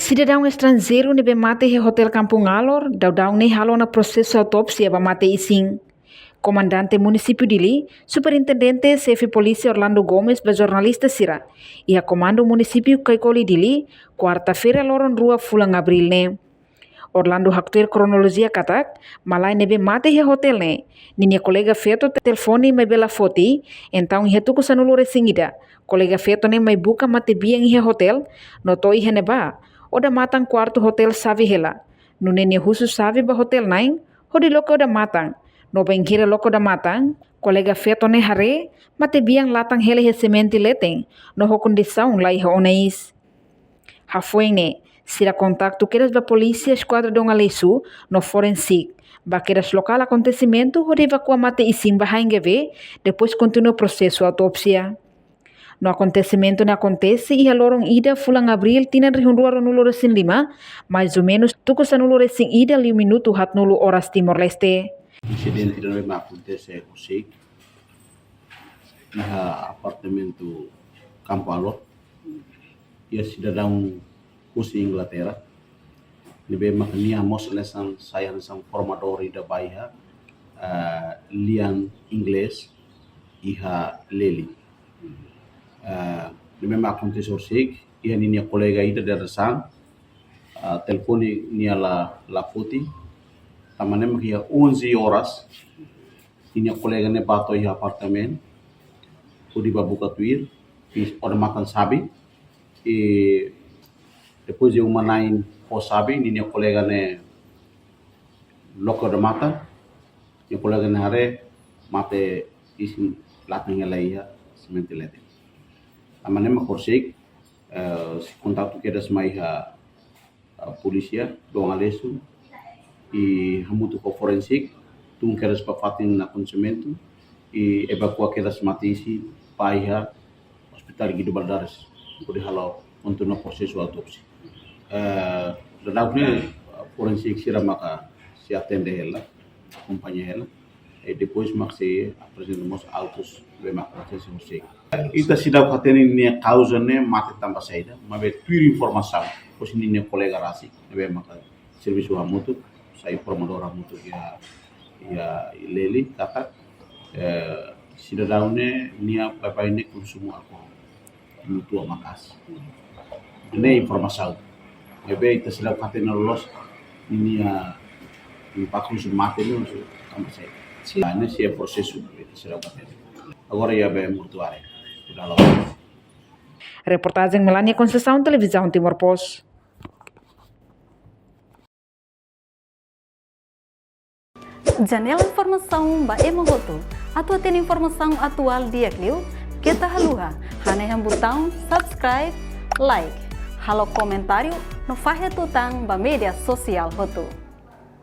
Cidadão estrangeiro nebe mate he hotel Kampung Alor, daudau ne halo na processo autopsia ba mate ising. Comandante município Dili, Superintendente Chefe Polícia Orlando Gomes ba jornalista Sira. Ia comando município Kaikoli Dili, quarta-feira loron rua fulang Abril ne. Orlando haktuir kronologia katak, malai nebe mate he hotel ne. Ninia kolega feto telefone mai bela foti, então he tuku sanulu resingida. Kolega feto ne mai buka mate biang he hotel, no toi he neba. Oda matang quarto hotel savi hela. No nene husu savi ba hotel naing, hodi loko oda matang. No bengkira loko oda matang, kolega feto ne hare, mate biang latang hele he sementi leteng, no ho condição lai ho onais. Hafueng sira kontaktu keras ba polícia esquadra dong Aleisu no forensik. Ba keras lokal acontecimento hodi evacua mate isim ba haingeve, depois continua o processo autopsia. No acontecimento ne acontece e a lorong ida fulang Abril tina rihundua ronulo resin lima, mais ou menos tuku sanulo resin ida 5 minuto hat nulu horas Timor-Leste. Incidente não acontece com SIC, na apartamento Campo Alor, e a cidadão Usi Inglaterra, nebe makania mos lesan saya lesan formador da Bahia, lian inglês iha leli. Nebe acontece com SIC, e a minha colega ida da resan, telefone nia la foti, tamane makia 11 horas, minha colega ne bato iha apartamento, udi babuka tuir, ora makan sabi, e depois eu manain po sabi, minha colega ne loko da mata, minha colega ne hare mate isim latang iha semente lete. Tamane makorsik, kontaktu keda sama iha polisia, dong Alesu, e hamutu ko forensik, tung keras pafatin na konsumentu, e evacua keras matisi paiha hospital Guido Baldares, pode halau untuk no processo autopsi. Dadakne forensik sira maka si atende ela, companhia ela, e depois maxi apresentamos autos be mak processo musik. Ita sidau kateni ni causa ne mate tambah saida, mabe tuir informação, pois ni colega rasi, be maka serviço hamutu, sai formador hamutu ya leli kata cidadão ne nia papai ne consumo alcohol mutua makas ne informação ebe ita sidau katena lolos nia impacto mate ne tambah saida ne se processo ita sidau katena agora ia be mortuário. Reportagem Melania Conceição, Televisão Timor-Post. Janela informação ba emogoto. Atua tem informação atual dia Clio. Kita haluha. Hane botão subscribe, like. Halo comentário no fahe tutang ba media sosial hoto.